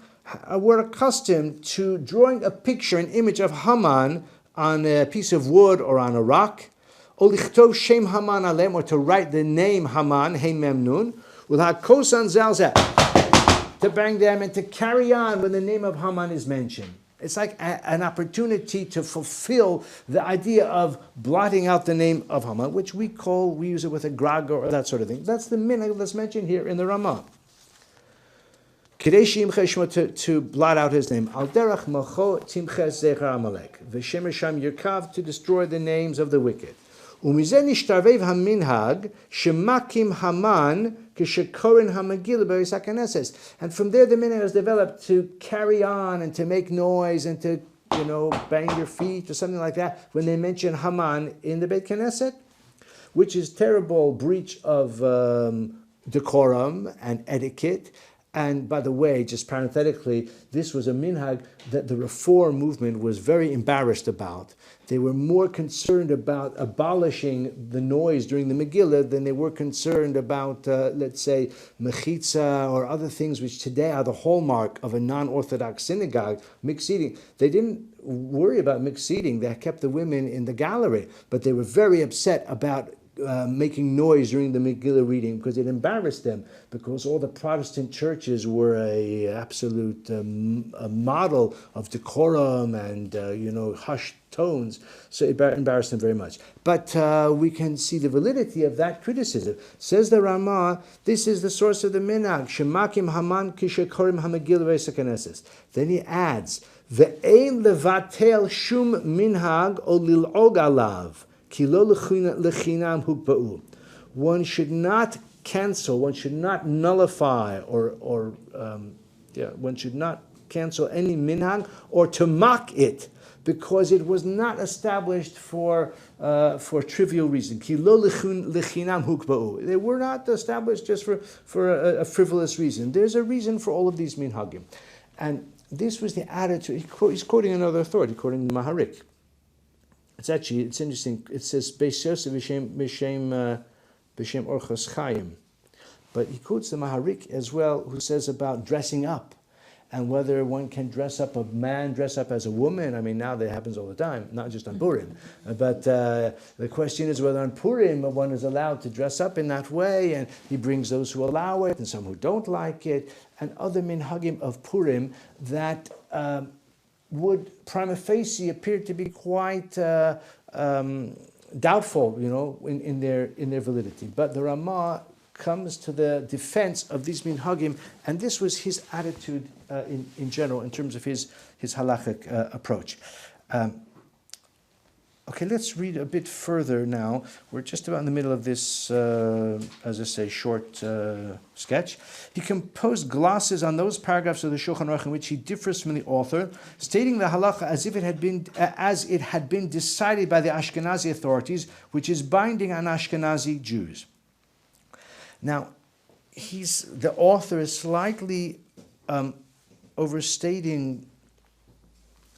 were accustomed to drawing a picture, an image of Haman on a piece of wood or on a rock, or lichtov shem Haman alem, or to write the name Haman, hey memnun, ulhakosan zalzat, to bang them and to carry on when the name of Haman is mentioned. It's like an opportunity to fulfill the idea of blotting out the name of Haman, which we use it with a graga or that sort of thing. That's the minhag that's mentioned here in the Ramah. To blot out his name. Al derech macho timches zecher Amalek. V'shemer sham yirkav, to destroy the names of the wicked. Umizeh nishtarvev haminhag shemakim Haman kishekorin hamagil b'Isaac Haneses. And from there the minhag has developed to carry on and to make noise and to, bang your feet or something like that when they mention Haman in the Beit Knesset, which is terrible breach of decorum and etiquette. And by the way, just parenthetically, this was a minhag that the Reform movement was very embarrassed about. They were more concerned about abolishing the noise during the Megillah than they were concerned about, let's say, mechitza or other things which today are the hallmark of a non-Orthodox synagogue, mixed seating. They didn't worry about mixed seating. They kept the women in the gallery, but they were very upset about making noise during the Megillah reading because it embarrassed them, because all the Protestant churches were a absolute a model of decorum and hushed tones, so it embarrassed them very much. But we can see the validity of that criticism. Says the Ramah, this is the source of the minhag. Shemakim haman kishekorim hamegillah v'esakaneses. Then he adds, ve'ein levatel shum minhag o lil'og alav. One should not cancel, one should not nullify, one should not cancel any minhag or to mock it, because it was not established for trivial reason. They were not established just for a frivolous reason. There's a reason for all of these minhagim, and this was the attitude. He's quoting another authority, quoting the Maharik. It's interesting. It says Beis Yosef b'shem Orchos Chaim, but he quotes the Maharik as well, who says about dressing up and whether one can dress up, a man dress up as a woman. I mean, now that happens all the time, not just on Purim. But the question is whether on Purim one is allowed to dress up in that way, and he brings those who allow it and some who don't like it, and other minhagim of Purim that would prima facie appear to be quite doubtful, in their validity. But the Ramah comes to the defense of these minhagim, and this was his attitude in general in terms of his halachic approach. Okay, let's read a bit further now. We're just about in the middle of this, as I say, short sketch. He composed glosses on those paragraphs of the Shulchan Aruch in which he differs from the author, stating the halacha as if it had been decided by the Ashkenazi authorities, which is binding on Ashkenazi Jews. Now, the author is slightly overstating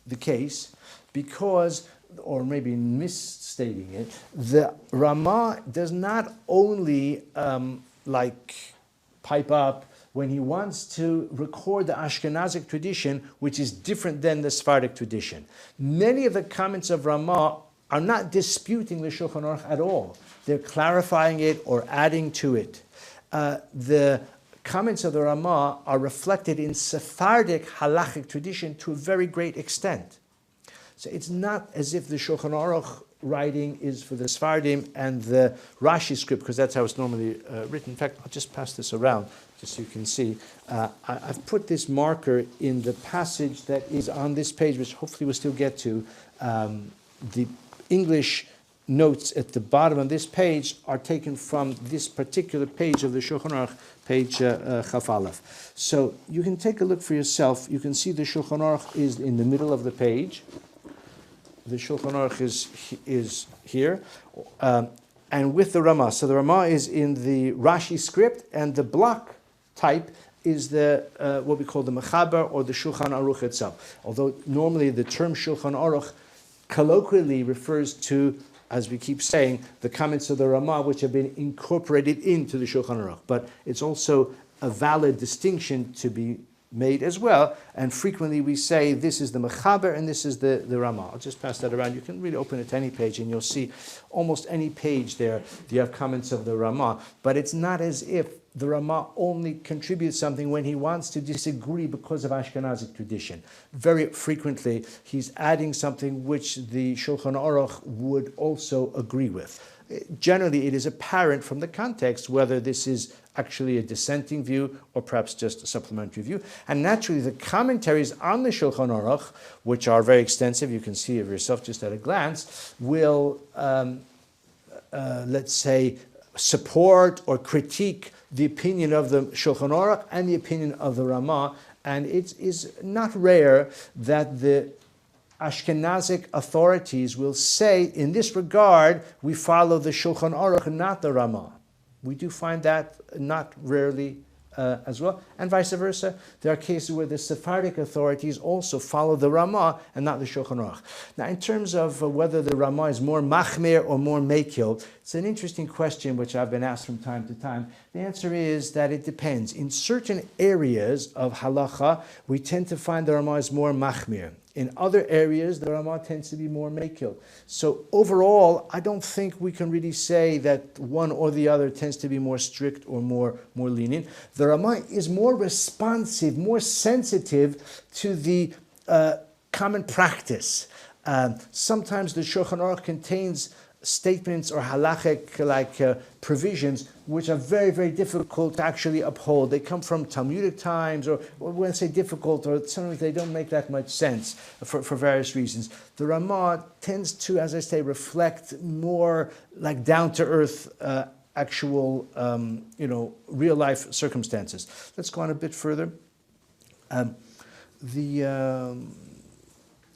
the case because, or maybe misstating it, the Ramah does not only pipe up when he wants to record the Ashkenazic tradition, which is different than the Sephardic tradition. Many of the comments of Ramah are not disputing the Shulchan Aruch at all. They're clarifying it or adding to it. The comments of the Ramah are reflected in Sephardic halachic tradition to a very great extent. So it's not as if the Shulchan Aruch writing is for the Sephardim and the Rashi script, because that's how it's normally written. In fact, I'll just pass this around just so you can see. I've put this marker in the passage that is on this page, which hopefully we'll still get to. The English notes at the bottom of this page are taken from this particular page of the Shulchan Aruch, page Chaf Aleph. So you can take a look for yourself. You can see the Shulchan Aruch is in the middle of the page. The Shulchan Aruch is here, and with the Ramah. So the Ramah is in the Rashi script, and the block type is the what we call the Mechaber or the Shulchan Aruch itself. Although normally the term Shulchan Aruch colloquially refers to, as we keep saying, the comments of the Ramah which have been incorporated into the Shulchan Aruch. But it's also a valid distinction to be made as well, and frequently we say this is the Mechaber and this is the Ramah. I'll just pass that around. You can really open it to any page and you'll see almost any page there you have comments of the Ramah, but it's not as if the Ramah only contributes something when he wants to disagree because of Ashkenazic tradition. Very frequently he's adding something which the Shulchan Aruch would also agree with. Generally it is apparent from the context whether this is actually a dissenting view or perhaps just a supplementary view. And naturally the commentaries on the Shulchan Aruch, which are very extensive, you can see it yourself just at a glance, will, let's say, support or critique the opinion of the Shulchan Aruch and the opinion of the Ramah. And it is not rare that the Ashkenazic authorities will say, in this regard, we follow the Shulchan Aruch and not the Ramah. We do find that not rarely as well, and vice versa. There are cases where the Sephardic authorities also follow the Ramah and not the Shulchan Aruch. Now, in terms of whether the Ramah is more machmir or more mekil, it's an interesting question which I've been asked from time to time. The answer is that it depends. In certain areas of halacha, we tend to find the Ramah is more machmir. In other areas, the Ramah tends to be more makil. So overall, I don't think we can really say that one or the other tends to be more strict or more lenient. The Ramah is more responsive, more sensitive to the common practice. Sometimes the Shulchan Aruch contains statements or halachic provisions which are very, very difficult to actually uphold. They come from Talmudic times, or when I say difficult, or sometimes they don't make that much sense for various reasons. The Ramah tends to, as I say, reflect more like down-to-earth actual, real-life circumstances. Let's go on a bit further.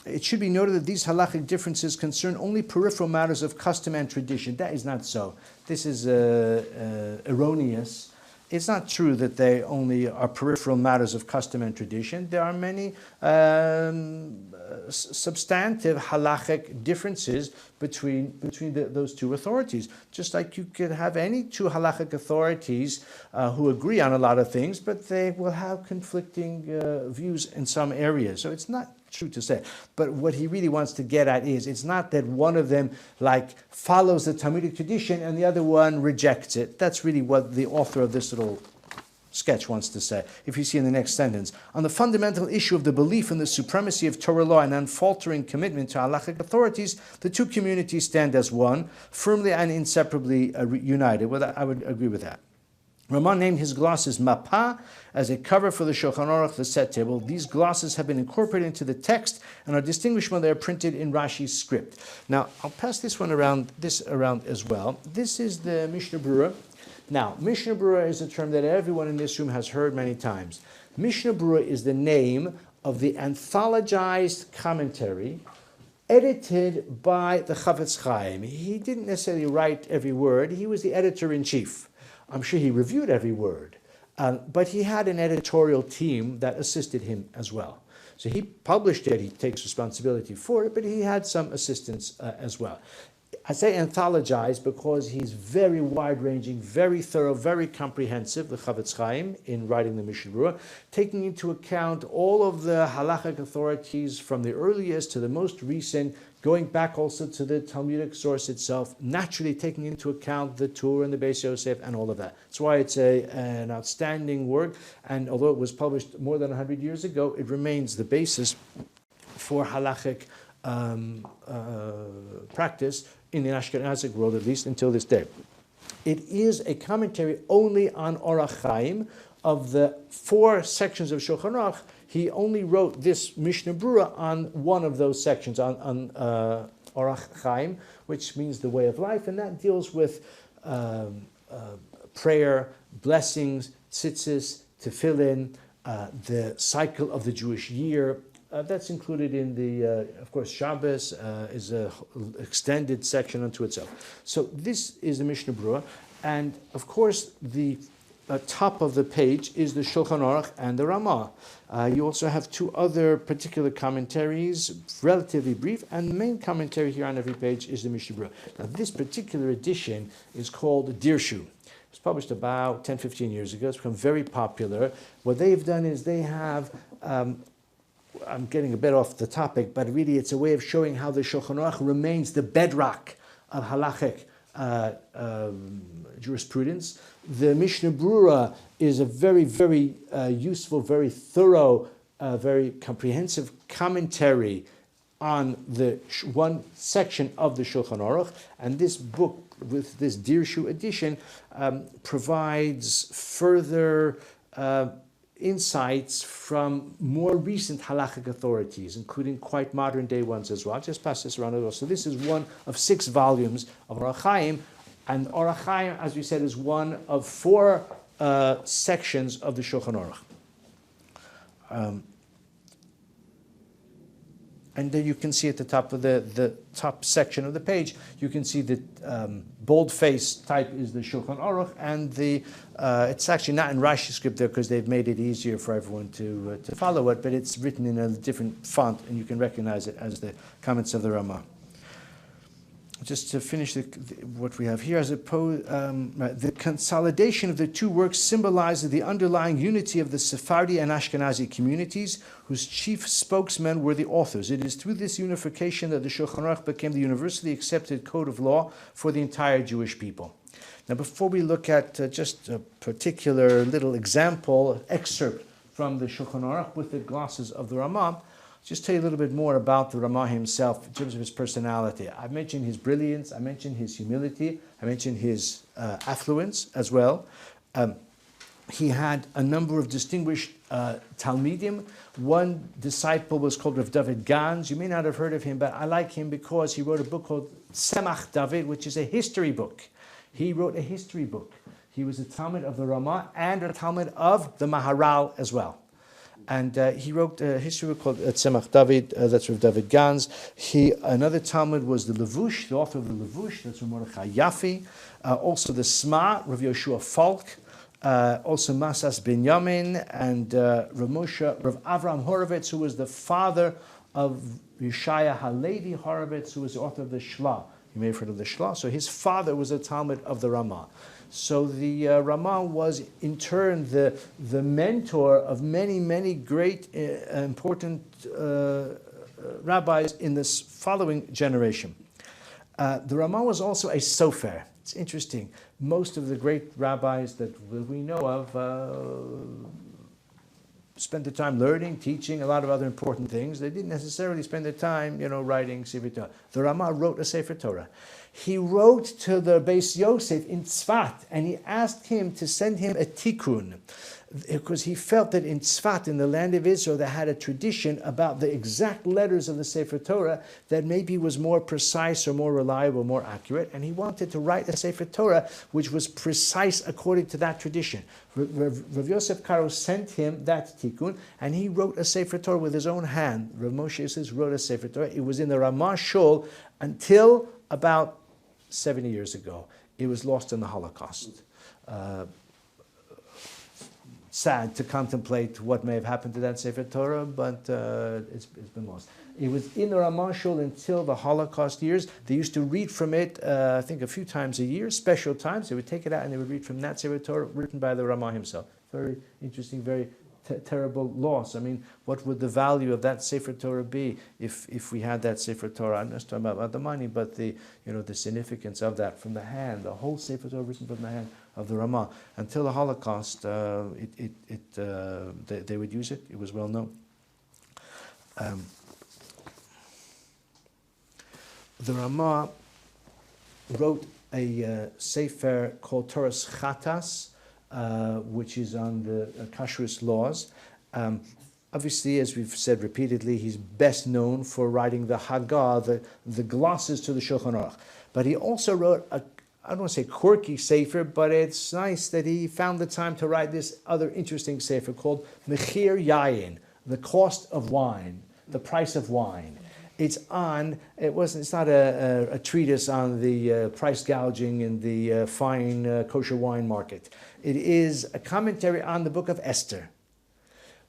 It should be noted that these halachic differences concern only peripheral matters of custom and tradition. That is not so. This is erroneous. It's not true that they only are peripheral matters of custom and tradition. There are many substantive halachic differences between those two authorities. Just like you could have any two halachic authorities who agree on a lot of things, but they will have conflicting views in some areas. So it's not true to say. But what he really wants to get at is, it's not that one of them follows the Talmudic tradition and the other one rejects it. That's really what the author of this little sketch wants to say. If you see in the next sentence, on the fundamental issue of the belief in the supremacy of Torah law and unfaltering commitment to halachic authorities, the two communities stand as one, firmly and inseparably united. Well, I would agree with that. Ramah named his glosses Mapah as a cover for the Shulchan Aruch, the set table. These glosses have been incorporated into the text and are distinguished when they are printed in Rashi's script. Now, I'll pass this around as well. This is the Mishnah Berurah. Now, Mishnah Berurah is a term that everyone in this room has heard many times. Mishnah Berurah is the name of the anthologized commentary edited by the Chafetz Chaim. He didn't necessarily write every word. He was the editor-in-chief. I'm sure he reviewed every word, but he had an editorial team that assisted him as well. So he published it, he takes responsibility for it, but he had some assistance as well. I say anthologized because he's very wide-ranging, very thorough, very comprehensive, the Chafetz Chaim, in writing the Mishnah Berurah, taking into account all of the halachic authorities from the earliest to the most recent, going back also to the Talmudic source itself, naturally taking into account the Torah and the Beis Yosef and all of that. That's why it's an outstanding work, and although it was published more than 100 years ago, it remains the basis for halachic practice in the Ashkenazic world, at least until this day. It is a commentary only on Orach Chaim. Of the 4 sections of Shulchan Aruch, he only wrote this Mishnah Berurah on one of those sections, on Orach Chaim, which means the way of life, and that deals with prayer, blessings, tzitzis, tefillin, the cycle of the Jewish year. That's included in the, of course, Shabbos is an extended section unto itself. So this is the Mishnah Berurah, and of course the top of the page is the Shulchan Aruch and the Ramah. You also have 2 other particular commentaries, relatively brief, and the main commentary here on every page is the Mishnah Berurah. Now this particular edition is called Dirshu. It was published about 10-15 years ago. It's become very popular. What they've done is they have I'm getting a bit off the topic, but really it's a way of showing how the Shulchan Aruch remains the bedrock of halachic jurisprudence. The Mishnah Berurah is a very, very useful, very thorough, very comprehensive commentary on the one section of the Shulchan Aruch, and this book, with this Dirshu edition, provides further insights from more recent halachic authorities, including quite modern day ones as well. I'll just pass this around as well. So this is one of 6 volumes of Orach Chaim, and Orach Chaim, as we said, is one of 4 sections of the Shulchan Aruch. And then you can see at the top of the top section of the page, you can see the boldface type is the Shulchan Aruch, and the it's actually not in Rashi script there because they've made it easier for everyone to follow it, but it's written in a different font, and you can recognize it as the comments of the Ramah. just to finish what we have here, the consolidation of the two works symbolizes the underlying unity of the Sephardi and Ashkenazi communities, whose chief spokesmen were the authors. It is through this unification that the Shulchan Aruch became the universally accepted code of law for the entire Jewish people. Now, before we look at just a particular little excerpt from the Shulchan Aruch with the glosses of the Ramah, just tell you a little bit more about the Ramah himself in terms of his personality. I've mentioned his brilliance, I mentioned his humility, I mentioned his affluence as well. He had a number of distinguished Talmidim. One disciple was called Rav David Gans. You may not have heard of him, but I like him because he wrote a book called Tzemach David, which is a history book. He wrote a history book. He was a Talmud of the Ramah and a Talmud of the Maharal as well. And he wrote a history book called Tzemach David, that's Rav David Gans. Another Talmud was the Levush, the author of the Levush, that's Rav Mordechai Yafi. Also the Sma, Rav Yoshua Falk. Also Masas Binyamin and Rav Avram Horovitz, who was the father of Yeshaya Halevi Horovitz, who was the author of the Shla. You may have heard of the Shla. So his father was a Talmud of the Ramah. So the Ramah was in turn the mentor of many, many great, important rabbis in this following generation. The Ramah was also a sofer. It's interesting. Most of the great rabbis that we know of spent the time learning, teaching, a lot of other important things. They didn't necessarily spend the time, writing Sefer Torah. The Ramah wrote a Sefer Torah. He wrote to the Beis Yosef in Tzfat, and he asked him to send him a tikkun, because he felt that in Tzfat, in the land of Israel, they had a tradition about the exact letters of the Sefer Torah that maybe was more precise or more reliable, more accurate, and he wanted to write a Sefer Torah which was precise according to that tradition. Rav Yosef Karo sent him that tikkun, and he wrote a Sefer Torah with his own hand. Rav Moshe wrote a Sefer Torah. It was in the Ramah Shul until about 70 years ago. It was lost in the Holocaust. Sad to contemplate what may have happened to that Sefer Torah, but it's been lost. It was in the Ramah Shul until the Holocaust years. They used to read from it, I think, a few times a year, special times. They would take it out and they would read from that Sefer Torah written by the Ramah himself. Very interesting, very terrible loss. I mean, what would the value of that Sefer Torah be if we had that Sefer Torah? I'm not just talking about the money, but the significance of that from the hand, the whole Sefer Torah written from the hand of the Ramah. Until the Holocaust, they would use it. It was well known. The Ramah wrote a Sefer called Torah's Chatas, which is on the kashrus laws. Obviously, as we've said repeatedly, he's best known for writing the Haggah, the glosses to the Shulchan Aruch. But he also wrote I don't want to say quirky sefer, but it's nice that he found the time to write this other interesting sefer called Mechir Yayin, the cost of wine, the price of wine. It's not a treatise on the price gouging in the fine kosher wine market. It is a commentary on the book of Esther.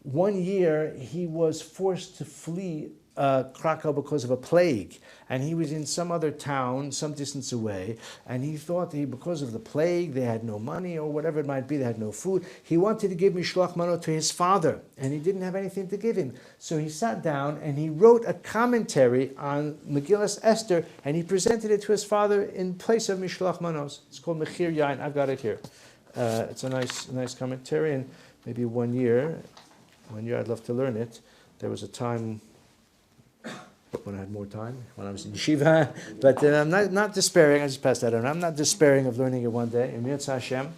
One year he was forced to flee Krakow because of a plague, and he was in some other town some distance away, and he thought because of the plague they had no money or whatever it might be, they had no food. He wanted to give Mishloach Manot to his father, and he didn't have anything to give him. So he sat down and he wrote a commentary on Megillas Esther, and he presented it to his father in place of Mishloach Manos. It's called Mechir Yain. I've got it here. It's a nice commentary, and maybe one year I'd love to learn it. There was a time when I had more time, when I was in yeshiva, but I'm not despairing. I just passed that on. I'm not despairing of learning it one day. Emir Hashem.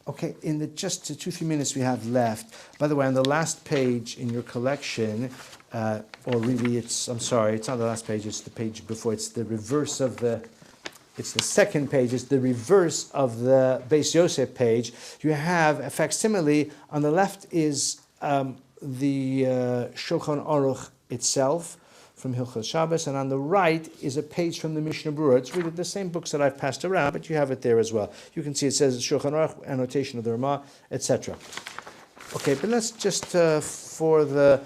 Okay, in the just 2-3 minutes we have left. By the way, on the last page in your collection, or really, it's not the last page. It's the page before. It's the reverse of the. It's the second page. It's the reverse of the Beis Yosef page. You have a facsimile. On the left is the Shulchan Aruch itself from Hilchos Shabbos, and on the right is a page from the Mishnah Berurah. It's really the same books that I've passed around, but you have it there as well. You can see it says Shulchan Aruch, annotation of the Ramah, etc. Okay, but let's just, for the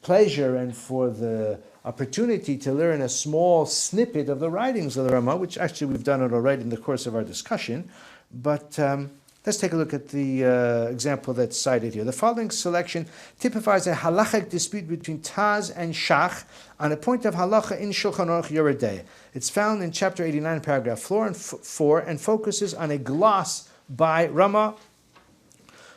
pleasure and for the opportunity to learn a small snippet of the writings of the Ramah, which actually we've done it already in the course of our discussion. But let's take a look at the example that's cited here. The following selection typifies a halachic dispute between Taz and Shach on a point of halacha in Shulchan Aruch Yoredei. It's found in chapter 89, paragraph 4 and focuses on a gloss by Ramah.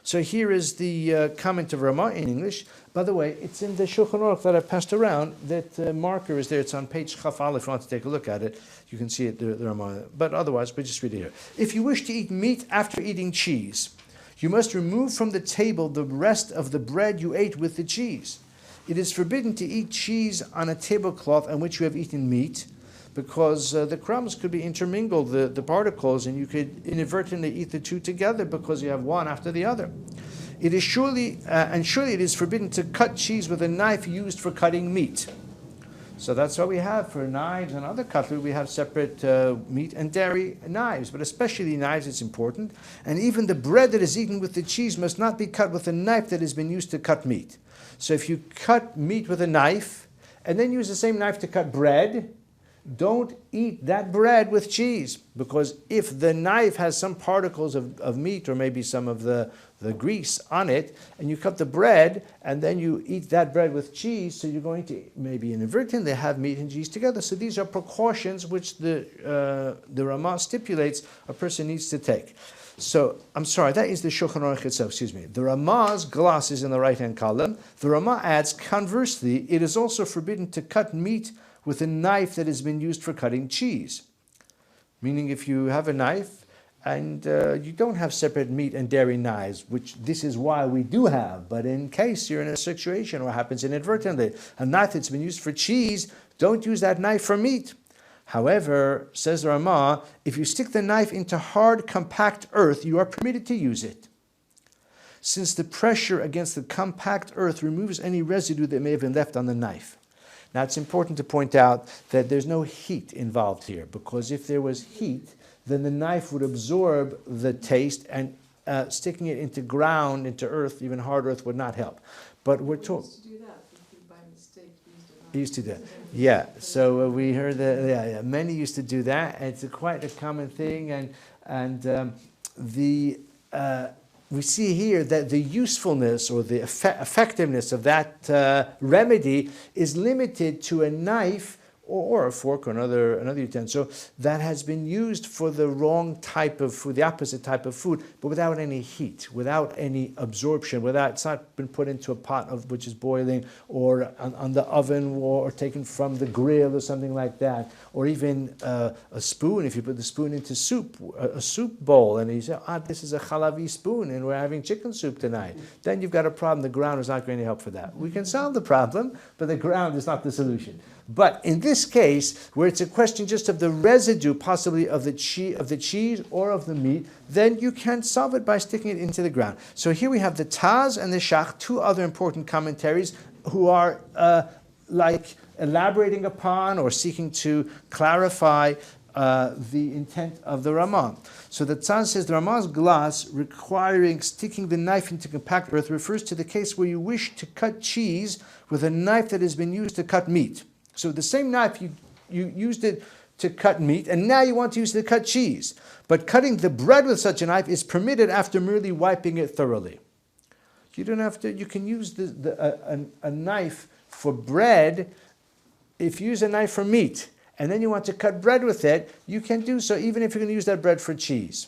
So here is the comment of Ramah in English. By the way, it's in the Shulchan Aruch that I passed around. That marker is there. It's on page Chaf Aleph. If you want to take a look at it, you can see it, the Ramah. But otherwise, we just read it here. If you wish to eat meat after eating cheese, you must remove from the table the rest of the bread you ate with the cheese. It is forbidden to eat cheese on a tablecloth on which you have eaten meat, because the crumbs could be intermingled, the particles, and you could inadvertently eat the two together because you have one after the other. It is surely it is forbidden to cut cheese with a knife used for cutting meat. So that's what we have for knives and other cutlery. We have separate meat and dairy knives, but especially knives, it's important. And even the bread that is eaten with the cheese must not be cut with a knife that has been used to cut meat. So if you cut meat with a knife and then use the same knife to cut bread, don't eat that bread with cheese, because if the knife has some particles of meat or maybe some of the grease on it, and you cut the bread and then you eat that bread with cheese, so you're going to maybe inadvertently have meat and cheese together. So these are precautions which the Ramah stipulates a person needs to take. So, I'm sorry, that is the Shulchan Aruch itself, excuse me. The Ramah's gloss is in the right-hand column. The Ramah adds, conversely, it is also forbidden to cut meat with a knife that has been used for cutting cheese. Meaning if you have a knife and you don't have separate meat and dairy knives, which this is why we do have, but in case you're in a situation where it happens inadvertently, a knife that's been used for cheese, don't use that knife for meat. However, says the Ramah, if you stick the knife into hard, compact earth, you are permitted to use it, since the pressure against the compact earth removes any residue that may have been left on the knife. Now, it's important to point out that there's no heat involved here, because if there was heat, then the knife would absorb the taste, and sticking it into ground, into earth, even hard earth, would not help. But we're told... used to do that if you by mistake used a knife. Used to do that. Yeah, so we heard that many used to do that. It's quite a common thing, and we see here that the usefulness or the effectiveness of that remedy is limited to a knife or a fork or another utensil that has been used for the wrong type of food, the opposite type of food, but without any heat, without any absorption, it's not been put into a pot which is boiling, or on the oven, or taken from the grill or something like that, or even a spoon. If you put the spoon into soup, a soup bowl, and you say, this is a chalavi spoon and we're having chicken soup tonight, then you've got a problem. The ground is not going to help for that. We can solve the problem, but the ground is not the solution. But in this case, where it's a question just of the residue, possibly of the cheese or of the meat, then you can solve it by sticking it into the ground. So here we have the Taz and the Shach, two other important commentaries who are elaborating upon or seeking to clarify the intent of the Ramah. So the Taz says the Ramah's gloss requiring sticking the knife into compact earth refers to the case where you wish to cut cheese with a knife that has been used to cut meat. So the same knife, you used it to cut meat, and now you want to use it to cut cheese. But cutting the bread with such a knife is permitted after merely wiping it thoroughly. You don't have to. You can use a knife for bread. If you use a knife for meat, and then you want to cut bread with it, you can do so even if you're going to use that bread for cheese.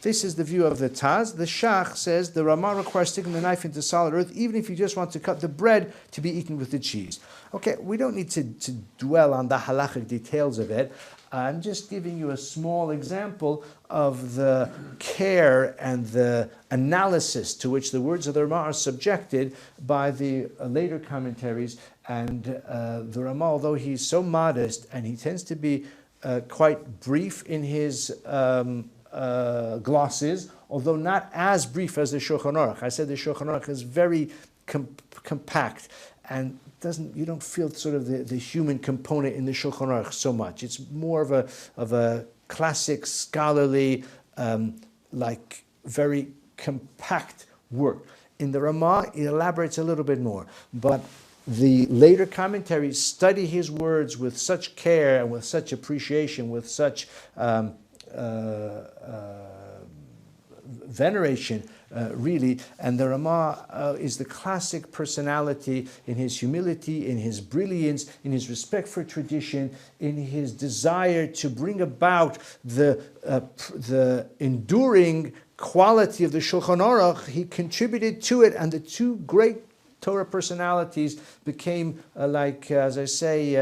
This is the view of the Taz. The Shach says the Ramah requires sticking the knife into solid earth, even if you just want to cut the bread to be eaten with the cheese. Okay, we don't need to dwell on the halachic details of it. I'm just giving you a small example of the care and the analysis to which the words of the Ramah are subjected by the later commentaries. And the Ramah, although he's so modest and he tends to be quite brief in his glosses, although not as brief as the Shulchan Aruch. I said the Shulchan Aruch is very compact and you don't feel sort of the human component in the Shulchan Aruch so much. It's more of a classic scholarly, very compact work. In the Ramah, it elaborates a little bit more, but the later commentaries study his words with such care and with such appreciation, with such veneration, really. And the Ramah is the classic personality in his humility, in his brilliance, in his respect for tradition, in his desire to bring about the enduring quality of the Shulchan Aruch. He contributed to it, and the two great Torah personalities became, as I say,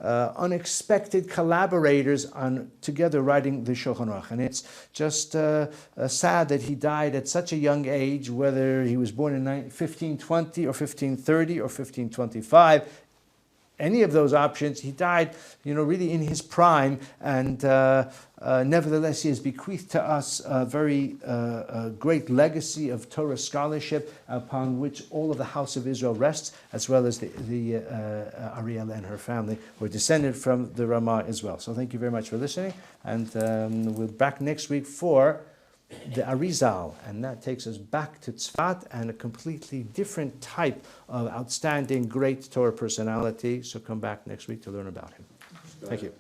unexpected collaborators on together writing the Shulchan Aruch. And it's just sad that he died at such a young age, whether he was born in 1520 or 1530 or 1525. Any of those options, he died, really in his prime, and nevertheless, he has bequeathed to us a very great legacy of Torah scholarship upon which all of the house of Israel rests, as well as the Ariel and her family were descended from the Ramah as well. So thank you very much for listening, and we'll be back next week for the Arizal, and that takes us back to Tzfat and a completely different type of outstanding, great Torah personality. So come back next week to learn about him. Thank you.